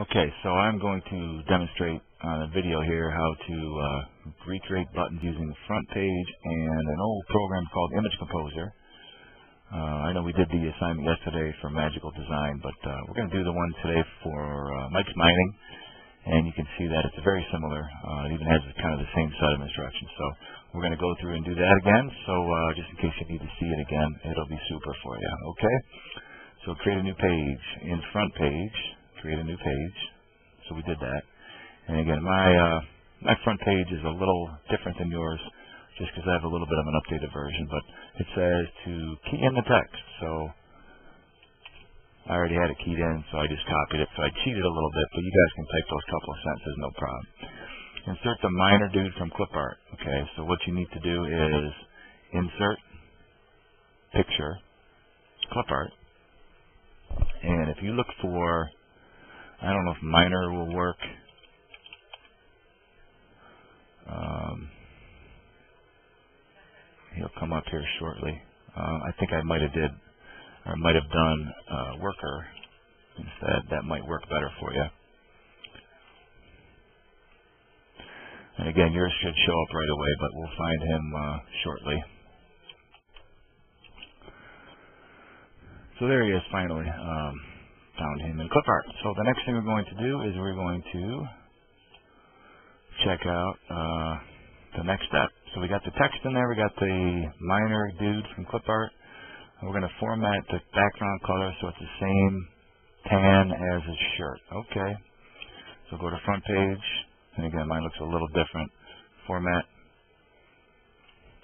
Okay, so I'm going to demonstrate on a video here how to recreate buttons using the front page and an old program called Image Composer. I know we did the assignment yesterday for Magical Design, but we're going to do the one today for Mike's Mining, and you can see that it's very similar. It even has kind of the same set of instructions. So we're going to go through and do that again, so just in case you need to see it again, it'll be super for you. Okay? So create a new page. In front page, create a new page. So we did that. And again, my front page is a little different than yours just because I have a little bit of an updated version, but it says to key in the text. So I already had it keyed in, so I just copied it. So I cheated a little bit, but you guys can type those couple of sentences, no problem. Insert the minor dude from clip art. Okay, so what you need to do is insert picture, clip art, and if you look for, I don't know if minor will work. He'll come up here shortly. I think I might have done worker instead. That might work better for you. And again, yours should show up right away, but we'll find him shortly. So there he is finally. Found him in clip art. So the next thing we're going to do is we're going to check out the next step. So we got the text in there, we got the minor dude from clip art. We're going to format the background color so it's the same tan as his shirt. Okay. So go to front page, and again mine looks a little different. Format,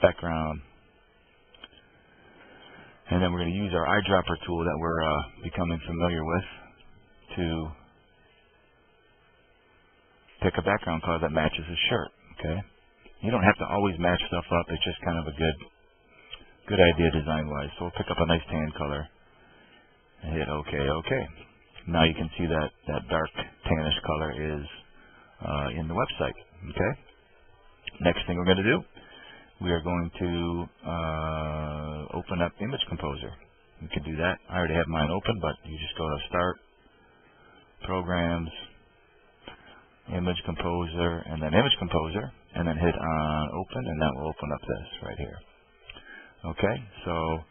background. And then we're going to use our eyedropper tool that we're becoming familiar with to pick a background color that matches his shirt. Okay, you don't have to always match stuff up. It's just kind of a good idea design-wise. So we'll pick up a nice tan color and hit OK. Okay. Now you can see that dark tannish color is in the website. Okay. Next thing we're going to do, we are going to open up Image Composer. You can do that. I already have mine open, but you just go to Start, Programs, Image Composer, and then Image Composer, and then hit on Open, and that will open up this right here. Okay, so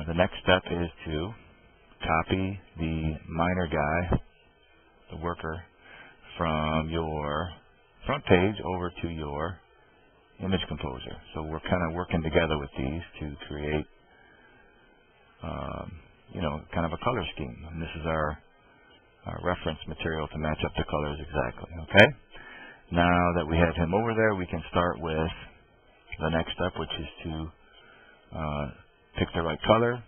the next step is to copy the minor guy, the worker, from your front page over to your Image Composer. So we're kind of working together with these to create, kind of a color scheme. And this is our reference material to match up the colors exactly. Okay. Now that we have him over there, we can start with the next step, which is to pick the right color,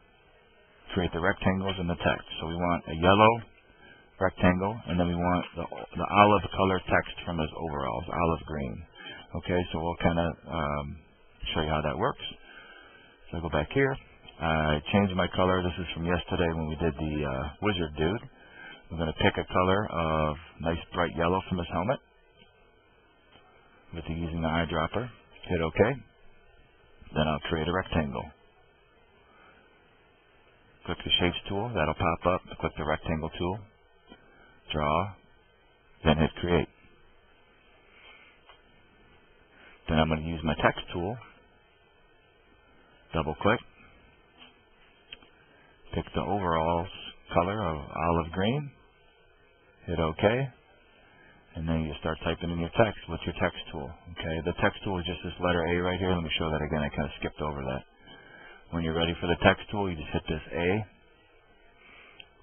create the rectangles and the text. So we want a yellow rectangle, and then we want the olive color text from his overalls, olive green. Okay, so we'll kind of show you how that works. So I go back here. I changed my color. This is from yesterday when we did the wizard dude. I'm going to pick a color of nice bright yellow from his helmet using the eyedropper. Hit OK. Then I'll create a rectangle. Click the Shapes tool. That'll pop up. Click the Rectangle tool. Draw. Then hit Create. Then I'm going to use my text tool, double click, pick the overalls color of olive green, hit OK, and then you start typing in your text with your text tool. Okay, the text tool is just this letter A right here. Let me show that again. I kind of skipped over that. When you're ready for the text tool, you just hit this A,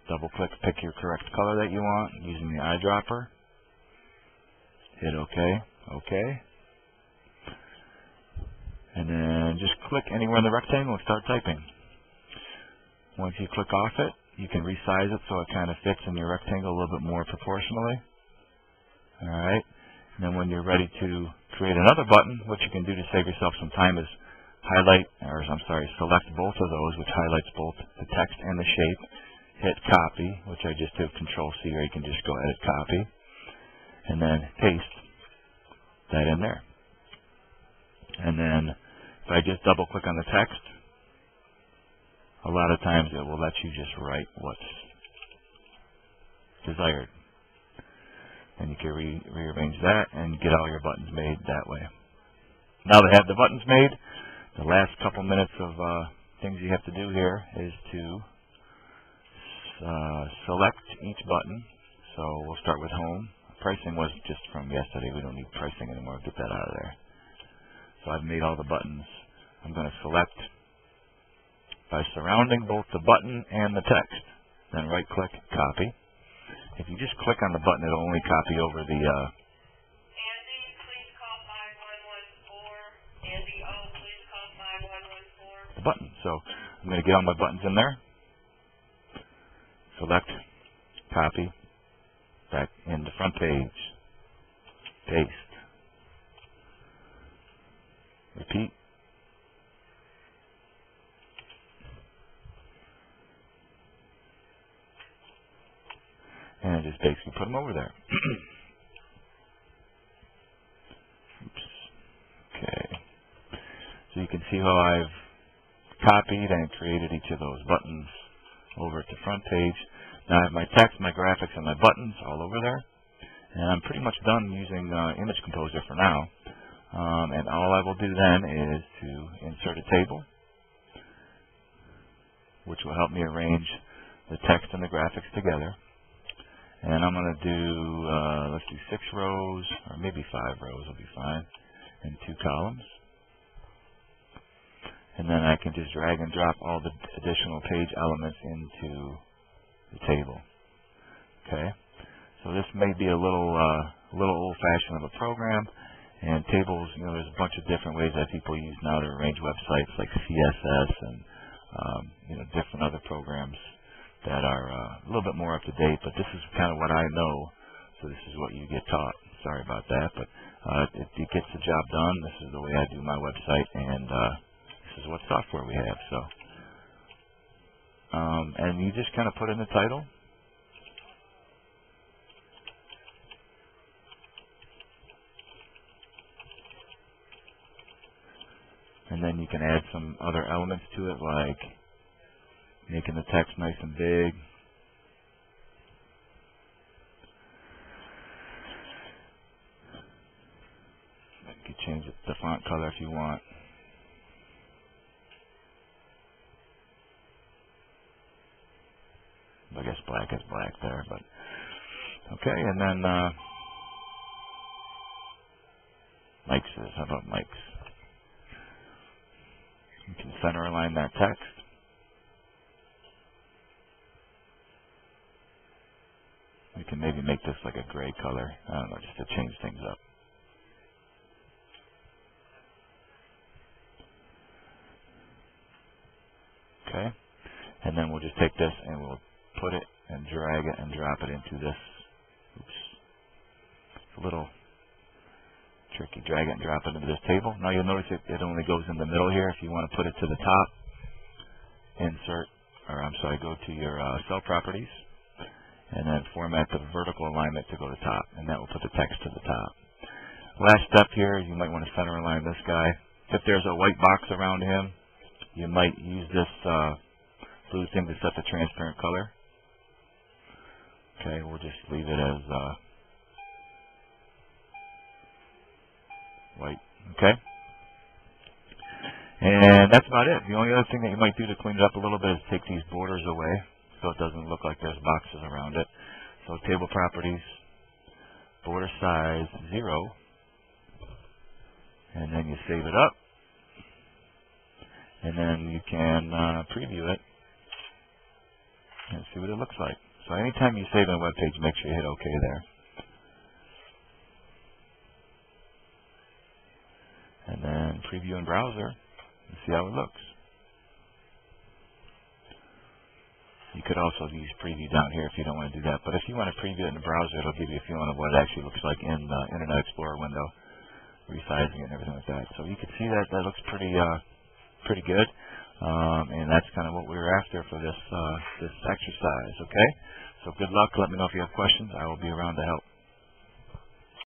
double click, pick your correct color that you want using the eyedropper, hit OK, OK. And then just click anywhere in the rectangle and start typing. Once you click off it, you can resize it so it kind of fits in your rectangle a little bit more proportionally. Alright. And then when you're ready to create another button, what you can do to save yourself some time is select both of those, which highlights both the text and the shape. Hit copy, which I just did Control C, or you can just go edit copy. And then paste that in there. And then if I just double click on the text, a lot of times it will let you just write what's desired. And you can rearrange that and get all your buttons made that way. Now that I have the buttons made, the last couple minutes of things you have to do here is to select each button. So we'll start with home. Pricing was just from yesterday. We don't need pricing anymore. Get that out of there. So I've made all the buttons. I'm going to select by surrounding both the button and the text. Then right click, copy. If you just click on the button, it'll only copy over the Andy, please call 5114. Andy, please call 5114. the button. So I'm going to get all my buttons in there. Select, copy, back in the front page, paste, repeat, and just basically put them over there. Oops. Okay. So you can see how I've copied and created each of those buttons over at the front page. Now I have my text, my graphics, and my buttons all over there. And I'm pretty much done using Image Composer for now. And all I will do then is to insert a table, which will help me arrange the text and the graphics together. And I'm going to do, let's do 6 rows, or maybe 5 rows will be fine, and 2 columns. And then I can just drag and drop all the additional page elements into the table. Okay, so this may be a little old-fashioned of a program, and tables, there's a bunch of different ways that people use now to arrange websites, like CSS and different other programs that are a little bit more up to date. But this is kind of what I know, so this is what you get taught. Sorry about that, but it gets the job done. This is the way I do my website, and this is what software we have. So, and you just kind of put in the title. And then you can add some other elements to it, like making the text nice and big. You can change the font color if you want. I guess black is black there, but okay. And then Mike's says, how about Mike's? You can center align that text. We can maybe make this like a gray color. I don't know, just to change things up. Okay. And then we'll just take this and we'll put it and drag it and drop it into this. Oops. It's a little tricky. Drag it and drop it into this table. Now you'll notice it only goes in the middle here. If you want to put it to the top, go to your cell properties, and then format the vertical alignment to go to top, and that will put the text to the top. Last step here, you might want to center align this guy. If there's a white box around him, you might use this blue thing to set the transparent color. Okay, we'll just leave it as white. Okay? And that's about it. The only other thing that you might do to clean it up a little bit is take these borders away so it doesn't look like there's boxes around it. So table properties, border size 0, and then you save it up, and then you can preview it and see what it looks like. So anytime you save a web page, make sure you hit OK there. And then preview in browser and see how it looks. You could also use preview down here if you don't want to do that. But if you want to preview it in the browser, it'll give you a feeling of what it actually looks like in the Internet Explorer window, resizing it and everything like that. So you can see that looks pretty good. And that's kind of what we were after for this exercise. Okay? So good luck. Let me know if you have questions. I will be around to help.